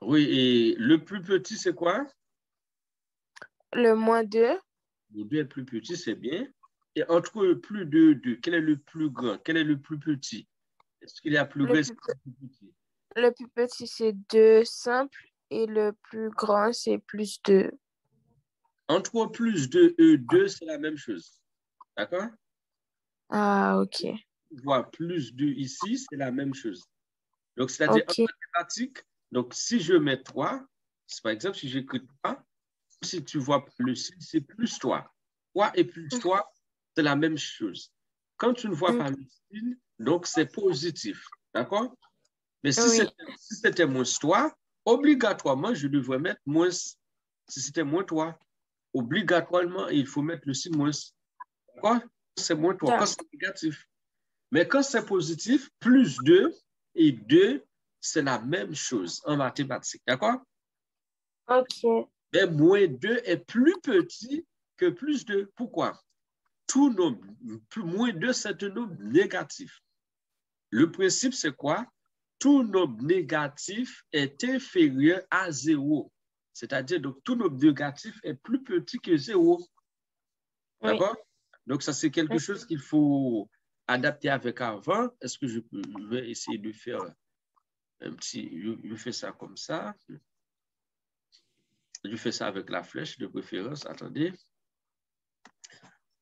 Oui, et le plus petit, c'est quoi? Le moins 2. Le 2 est plus petit, c'est bien. Et entre le plus de 2, quel est le plus grand? Quel est le plus petit? Est-ce qu'il y a plus Le grand et plus, plus petit? le plus petit, c'est 2 simple et le plus grand, c'est plus 2. Entre plus de et 2, c'est la même chose. D'accord? Ah, ok. Voir plus de ici, c'est la même chose. Donc, c'est-à-dire en Ok. mathématiques, donc si je mets 3, par exemple, si j'écris 3, si tu vois le signe, c'est plus 3. 3 et plus 3, c'est la même chose. Quand tu ne vois Mm. pas le signe, donc c'est positif. D'accord? Mais si Oui, c'était moins 3, obligatoirement, je devrais mettre moins. Si c'était moins 3, obligatoirement, il faut mettre le signe moins. D'accord? C'est moins 3. Quand d'accord. c'est négatif. Mais quand c'est positif, plus 2 et 2, c'est la même chose en mathématiques. D'accord? Ok. Mais moins 2 est plus petit que plus 2. Pourquoi? Tout nombre, moins 2, c'est un nombre négatif. Le principe, c'est quoi? Tout nombre négatif est inférieur à 0. C'est-à-dire, donc, tout nombre négatif est plus petit que 0. Oui. D'accord? Donc, ça, c'est quelque chose qu'il faut adapter avec avant. Est-ce que je vais essayer de faire un petit. Je fais ça comme ça. Je fais ça avec la flèche de préférence. Attendez.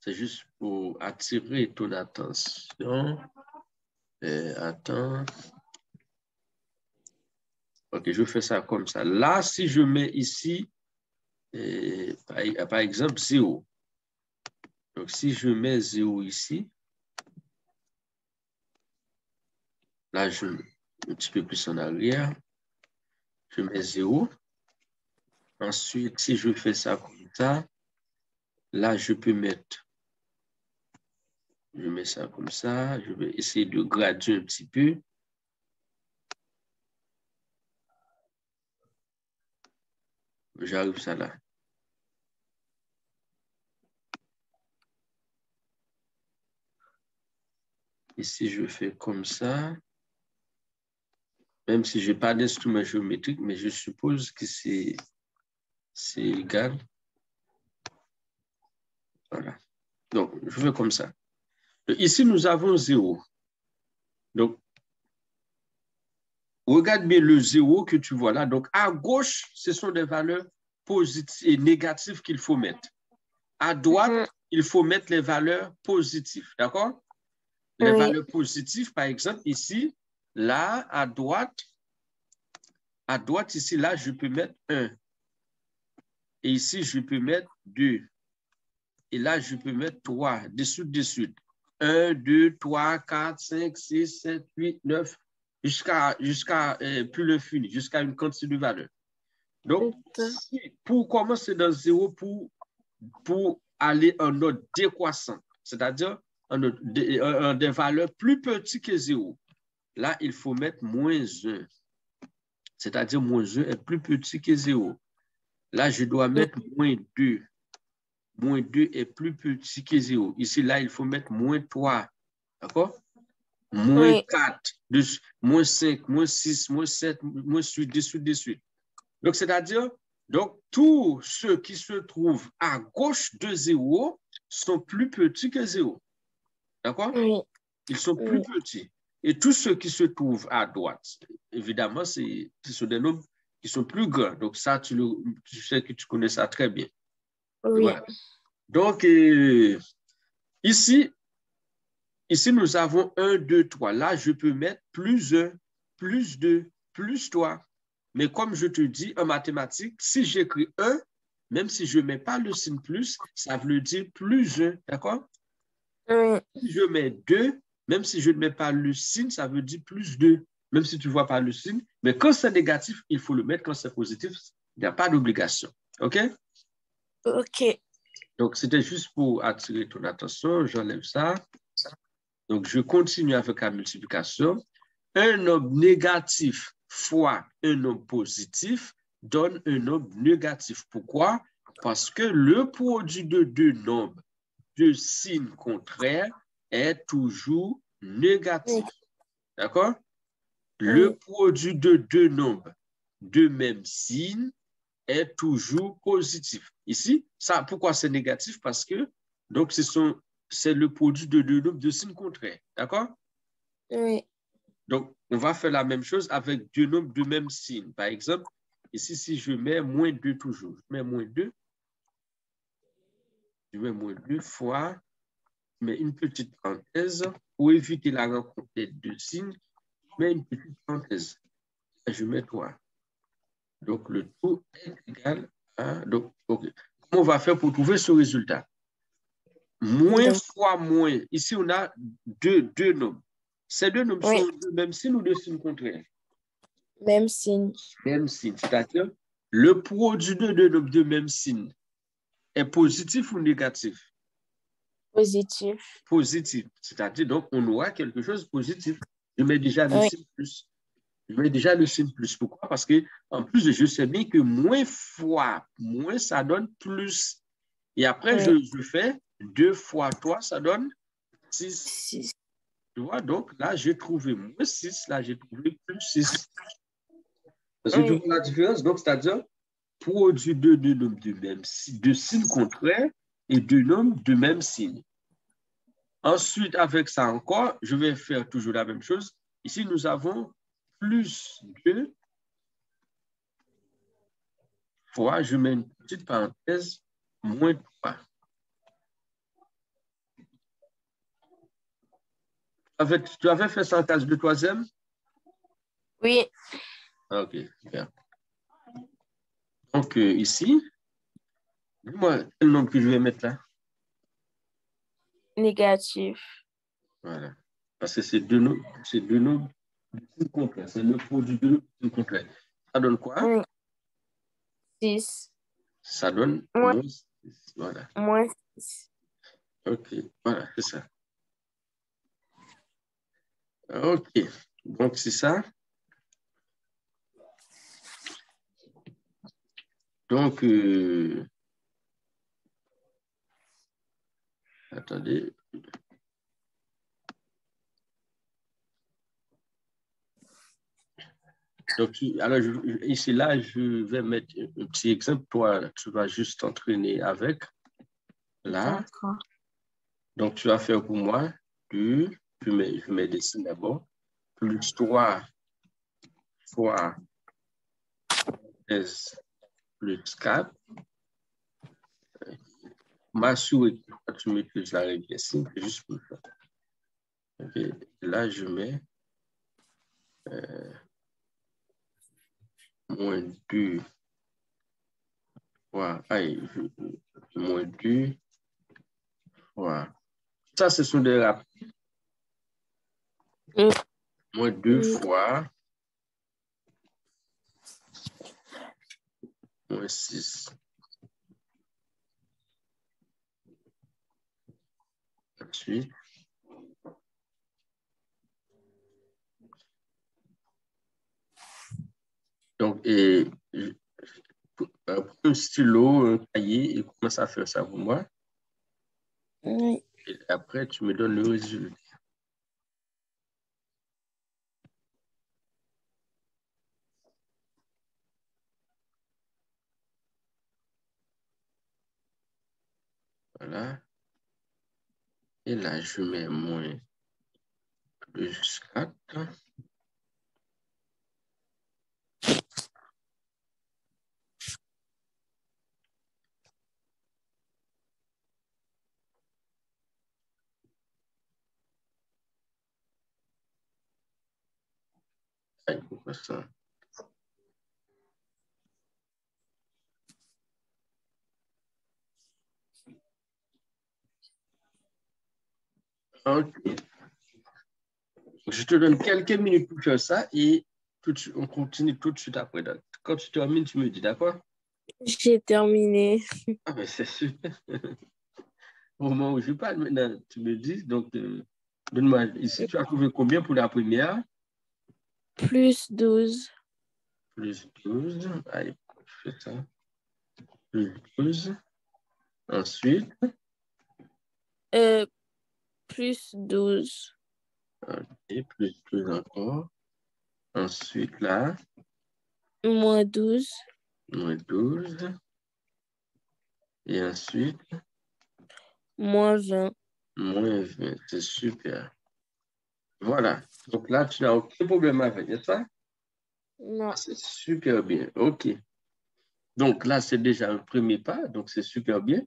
C'est juste pour attirer ton attention. Attends. OK, je fais ça comme ça. Là, si je mets ici, par exemple, 0. Donc, si je mets 0 ici, là, je mets un petit peu plus en arrière. Je mets 0. Ensuite, si je fais ça comme ça, là, je mets ça comme ça. Je vais essayer de graduer un petit peu. J'arrive ça là. Ici, je fais comme ça. Même si je n'ai pas d'instrument géométrique, mais je suppose que c'est égal. Voilà. Donc, je fais comme ça. Ici, nous avons 0. Donc, regarde bien le 0 que tu vois là. Donc, à gauche, ce sont des valeurs positives et négatives qu'il faut mettre. À droite, Mhm. il faut mettre les valeurs positives. D'accord? Les Oui. valeurs positives, par exemple, ici, là, à droite, ici, là, je peux mettre 1. Et ici, je peux mettre 2. Et là, je peux mettre 3, dessous. 1, 2, 3, 4, 5, 6, 7, 8, 9, jusqu'à plus le fini, jusqu'à une quantité de valeur. Donc, pour commencer dans 0, pour aller en ordre décroissant, c'est-à-dire en des valeurs plus petites que 0, là, il faut mettre moins 1. C'est-à-dire moins 1 est plus petit que 0. Là, je dois mettre moins 2. Moins 2 est plus petit que 0. Ici, là, il faut mettre moins 3. D'accord? Moins Oui. 4, moins 5, moins 6, moins 7, moins 8, dessous. Donc, c'est-à-dire, donc, tous ceux qui se trouvent à gauche de 0 sont plus petits que 0. D'accord? Oui. Ils sont plus Oui. petits. Et tous ceux qui se trouvent à droite, évidemment, ce sont des nombres qui sont plus grands. Donc, ça, tu sais que tu connais ça très bien. Oui. Voilà. Donc, ici, nous avons 1, 2, 3. Là, je peux mettre plus 1, plus 2, plus 3. Mais comme je te dis, en mathématiques, si j'écris 1, même si je ne mets pas le signe plus, ça veut dire plus 1. D'accord? Oui. Si je mets 2, même si je ne mets pas le signe, ça veut dire plus 2. Même si tu ne vois pas le signe. Mais quand c'est négatif, il faut le mettre. Quand c'est positif, il n'y a pas d'obligation. OK? Ok. Donc, c'était juste pour attirer ton attention. J'enlève ça. Donc, je continue avec la multiplication. Un nombre négatif fois un nombre positif donne un nombre négatif. Pourquoi? Parce que le produit de deux nombres de signe contraire est toujours négatif. D'accord? Le Oui. produit de deux nombres de même signe est toujours positif. Ici, ça, pourquoi c'est négatif? Parce que donc c'est le produit de deux nombres de signes contraires. D'accord? Oui. Donc, on va faire la même chose avec deux nombres de même signe. Par exemple, ici, si je mets moins 2 toujours, je mets moins 2, je mets moins 2 fois, je mets une petite parenthèse pour éviter la rencontre des deux signes, je mets une petite parenthèse. Je mets 3. Donc, le tout est égal à... Donc, OK. Comment on va faire pour trouver ce résultat? Moins fois moins. Ici, on a deux nombres. Ces deux nombres sont de même signe ou de signe contraire? Même signe. Même signe. C'est-à-dire, le produit de deux nombres de même signe est positif ou négatif? Positif. Positif. C'est-à-dire, donc, on aura quelque chose de positif. Je mets déjà le signe plus. Je mets déjà le signe plus. Pourquoi? Parce que, en plus, je sais bien que moins fois moins, ça donne plus. Et après, je fais 2 fois 3, ça donne 6. 6. Tu vois, donc là, j'ai trouvé moins 6, là, j'ai trouvé plus 6. Parce que tu vois la différence? Donc, c'est-à-dire, produit de deux nombres de signes contraires et deux nombres de même signe. Ensuite, avec ça encore, je vais faire toujours la même chose. Ici, nous avons plus 2 fois, je mets une petite parenthèse, moins 3. Tu avais fait ça en classe de troisième? Oui. OK, super. Donc, ici, dis-moi quel nombre que je vais mettre là? Négatif. Voilà. Parce que c'est deux nombres de signes contraires. C'est le produit de deux signes contraires. Ça donne quoi? 6. Ça donne Moins, moins 6. Voilà. moins 6. OK. Voilà, c'est ça. OK. Donc, c'est ça. Donc, attendez. Donc, alors, ici, là, je vais mettre un petit exemple. Toi, tu vas juste t'entraîner avec. Là. D'accord. Donc, tu vas faire pour moi 2, je mets des signes d'abord, plus 3 fois 13 plus 4. M'assurer que tu maîtrises la règle des signes, juste pour ça. Okay. Là, je mets moins 2 fois, moins 2 fois. Ça, ce sont des rapides. Moins 2 fois moins 6. Ensuite, donc, un stylo, un cahier, et commence à faire ça pour moi. Oui. Et après, tu me donnes le résultat. Voilà. Et là, je mets moins plus 4. Pourquoi ça? OK. Je te donne quelques minutes pour faire ça et on continue tout de suite après. Donc, quand tu termines, tu me dis, d'accord? J'ai terminé. Ah, ben c'est super. Au moment où je parle maintenant, tu me dis, donc, donne-moi, ici, tu as trouvé combien pour la première? Plus 12. Plus 12. Allez, je fais ça. Plus 12. Ensuite, Plus 12. et plus 12 encore. Ensuite, là, moins 12, moins 12. Et ensuite, moins 20. moins 20. C'est super. Voilà. Donc là, tu n'as aucun problème avec, n'est-ce pas? Non. C'est super bien. OK. Donc là, c'est déjà un premier pas. Donc, c'est super bien.